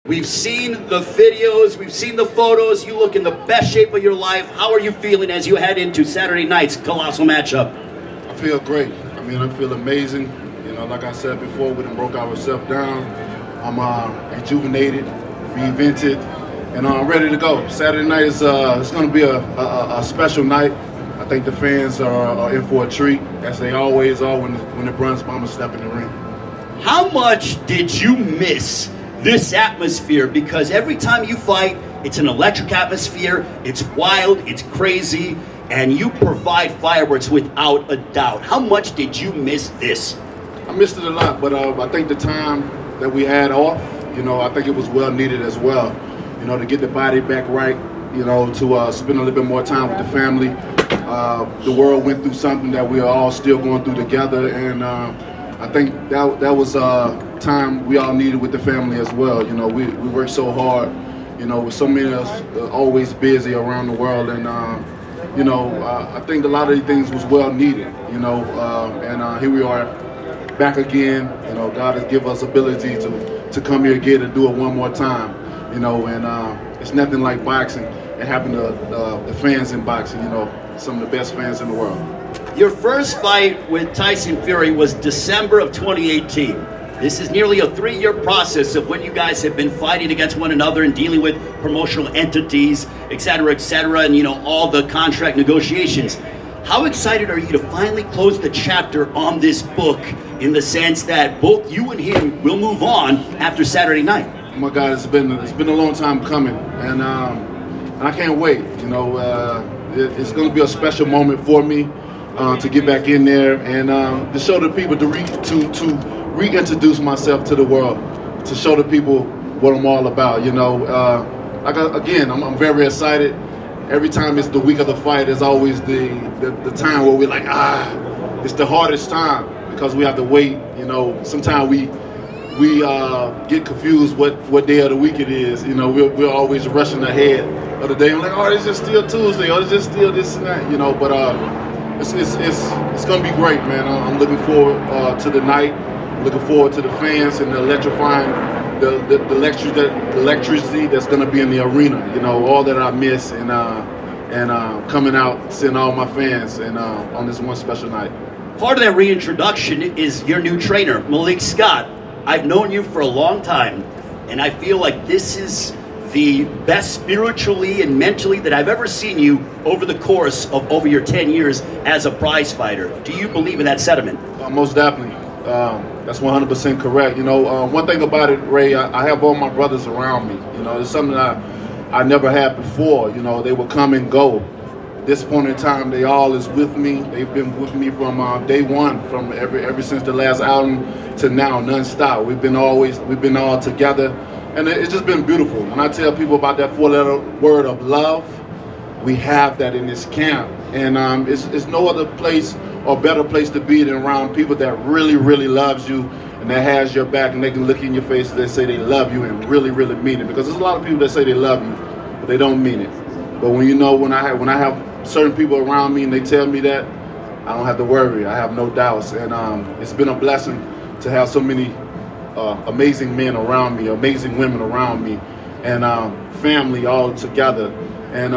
We've seen the videos, we've seen the photos. You look in the best shape of your life. How are you feeling as you head into Saturday night's colossal matchup? I feel great. I mean, I feel amazing. You know, like I said before, we done broke ourselves down. I'm rejuvenated, reinvented, and I'm ready to go. Saturday night is it's going to be a special night. I think the fans are in for a treat, as they always are when the Bronze Bombers step in the ring. How much did you miss this atmosphere? Because every time you fight, it's an electric atmosphere, it's wild, it's crazy, and you provide fireworks without a doubt. How much did you miss this? I missed it a lot, but I think the time that we had off, you know, I think it was well needed as well. You know, to get the body back right, you know, to spend a little bit more time with the family. The world went through something that we are all still going through together, and I think that was time we all needed with the family as well. You know, we worked so hard, you know, with so many of us always busy around the world, and you know, I think a lot of these things was well needed, you know, and here we are back again. You know, God has given us ability to come here again and do it one more time, you know, and it's nothing like boxing and having the fans in boxing, you know, some of the best fans in the world. Your first fight with Tyson Fury was December of 2018. This is nearly a 3-year process of when you guys have been fighting against one another and dealing with promotional entities, et cetera, and, you know, all the contract negotiations. How excited are you to finally close the chapter on this book, in the sense that both you and him will move on after Saturday night? Oh my God, it's been a long time coming, and I can't wait. You know, it's going to be a special moment for me to get back in there and to show the people, to reintroduce myself to the world, to show the people what I'm all about. You know, again, I'm very excited. Every time it's the week of the fight, it's always the time where we're like, it's the hardest time because we have to wait. You know, sometimes we get confused what day of the week it is. You know, we're always rushing ahead of the day. I'm like, oh, it's just still Tuesday, or it's just still this and that. You know, but it's gonna be great, man. I'm looking forward to the night. I'm looking forward to the fans and the electrifying, the electricity that's gonna be in the arena. You know, all that I miss, and coming out, seeing all my fans, and on this one special night. Part of that reintroduction is your new trainer, Malik Scott. I've known you for a long time, and I feel like this is the best spiritually and mentally that I've ever seen you over the course of over your 10 years as a prize fighter. Do you believe in that sentiment? Most definitely. That's 100% correct. You know, one thing about it, Ray, I have all my brothers around me. You know, it's something that I never had before. You know, they would come and go. At this point in time, they all is with me. They've been with me from day one, from ever since the last outing to now, nonstop. We've been all together, and it's just been beautiful. When I tell people about that 4-letter word of love, we have that in this camp, and it's no other place or better place to be than around people that really, really loves you and that has your back, and they can look in your face and they say they love you and really, really mean it. Because there's a lot of people that say they love you, but they don't mean it. But when you know, when I have certain people around me and they tell me that, I don't have to worry. I have no doubts, and it's been a blessing to have so many amazing men around me, amazing women around me, and family all together. And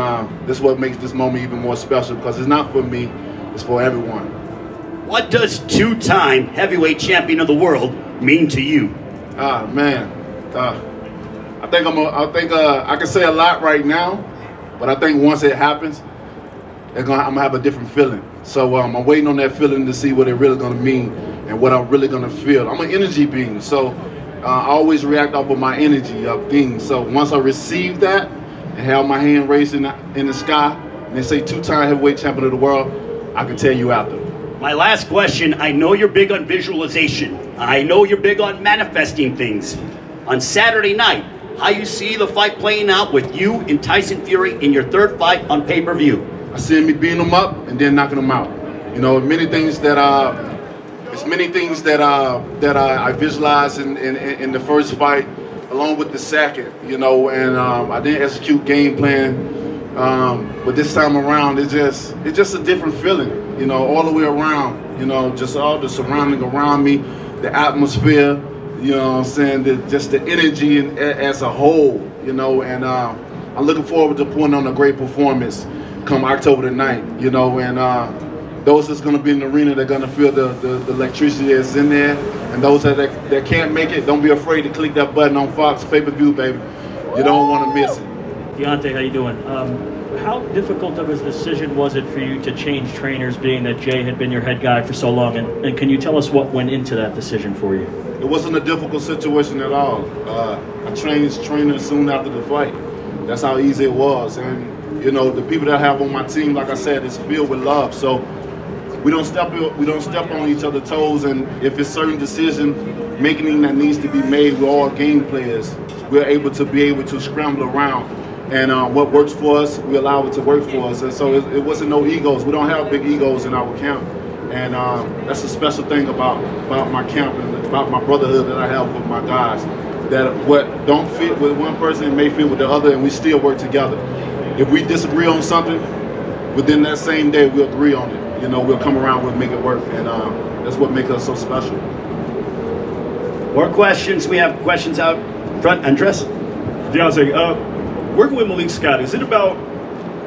this is what makes this moment even more special, because it's not for me, it's for everyone. What does 2-time heavyweight champion of the world mean to you? Man, I think I can say a lot right now, but I think once it happens, I'm gonna have a different feeling. So I'm waiting on that feeling to see what it really gonna mean and what I'm really gonna feel. I'm an energy being, so I always react off of my energy of things. So once I receive that and have my hand raised in the sky, and they say 2-time heavyweight champion of the world, I can tell you after. My last question, I know you're big on visualization. I know you're big on manifesting things. On Saturday night, how you see the fight playing out with you and Tyson Fury in your 3rd fight on pay-per-view? I see me beating them up and then knocking them out. You know, many things that I visualized in the first fight, along with the second. You know, and I didn't execute game plan. But this time around, it's just a different feeling. You know, all the way around. You know, just all the surrounding around me, the atmosphere. You know what I'm saying? Just the energy as a whole, you know, and I'm looking forward to putting on a great performance come October the 9th, you know, and those that's going to be in the arena, they're going to feel the electricity that's in there, and those that can't make it, don't be afraid to click that button on Fox pay-per-view, baby. You don't want to miss it. Deontay, how you doing? How difficult of a decision was it for you to change trainers, being that Jay had been your head guy for so long, and can you tell us what went into that decision for you? It wasn't a difficult situation at all. I changed trainers soon after the fight. That's how easy it was, and you know, the people that I have on my team, like I said, is filled with love. So we don't step on each other's toes, and if it's certain decision making that needs to be made, we're all game players. We're able to scramble around, and what works for us, we allow it to work for us. And so it wasn't no egos. We don't have big egos in our camp, and that's a special thing about my camp and about my brotherhood that I have with my guys. That what don't fit with one person may fit with the other, and we still work together. If we disagree on something, within that same day we'll agree on it. You know, we'll come around, we'll make it work, and that's what makes us so special. More questions? We have questions out front. Andres? Deontay, working with Malik Scott, is it about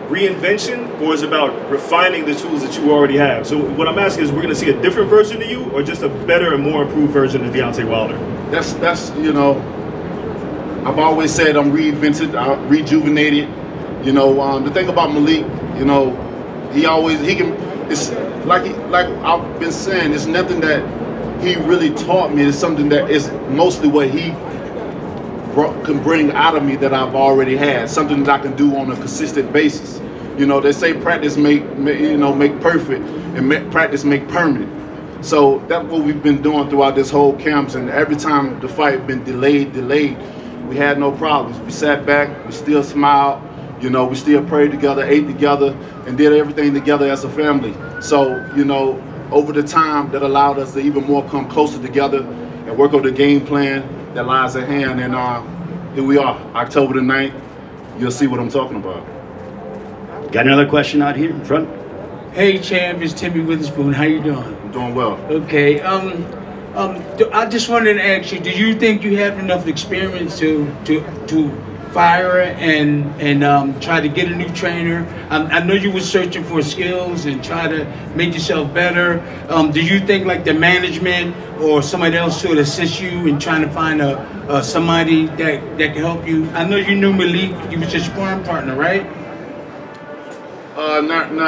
reinvention or is it about refining the tools that you already have? So what I'm asking is, we're going to see a different version of you, or just a better and more improved version of Deontay Wilder? That's you know, I've always said I'm reinvented, I'm rejuvenated. You know, the thing about Malik, you know, he can. It's like I've been saying, it's nothing that he really taught me. It's something that is mostly what he can bring out of me that I've already had. Something that I can do on a consistent basis. You know, they say practice make perfect, and practice make permanent. So that's what we've been doing throughout this whole camps, and every time the fight been delayed, we had no problems. We sat back, we still smiled, you know, we still prayed together, ate together, and did everything together as a family. So, you know, over the time, that allowed us to even more come closer together and work on the game plan that lies at hand. And here we are, October the 9th. You'll see what I'm talking about. Got another question out here in front? Hey, champ, it's Timmy Witherspoon. How you doing? I'm doing well. Okay. I just wanted to ask you, do you think you have enough experience to fire and try to get a new trainer? I know you were searching for skills and try to make yourself better. Do you think like the management or somebody else should assist you in trying to find somebody that can help you? I know you knew Malik. He was your sparring partner, right?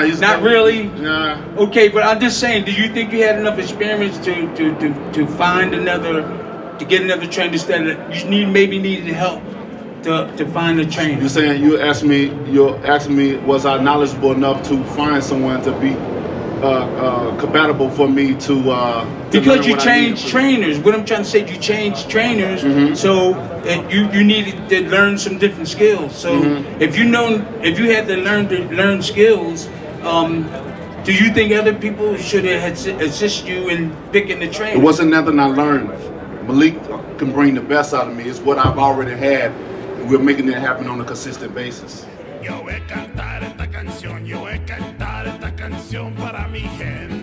He's not really. Nah. Okay, but I'm just saying, do you think you had enough experience to find to get another trainer instead of you maybe needed help to find a trainer? You're saying you're asking me, was I knowledgeable enough to find someone to be compatible for me to because you changed trainers. What I'm trying to say, you changed trainers, so you needed to learn some different skills. So if you had to learn skills, do you think other people should have assist you in picking the trainer? It wasn't nothing I learned. Malik can bring the best out of me. It's what I've already had, and we're making it happen on a consistent basis. Yo voy a cantar esta canción para mi gente.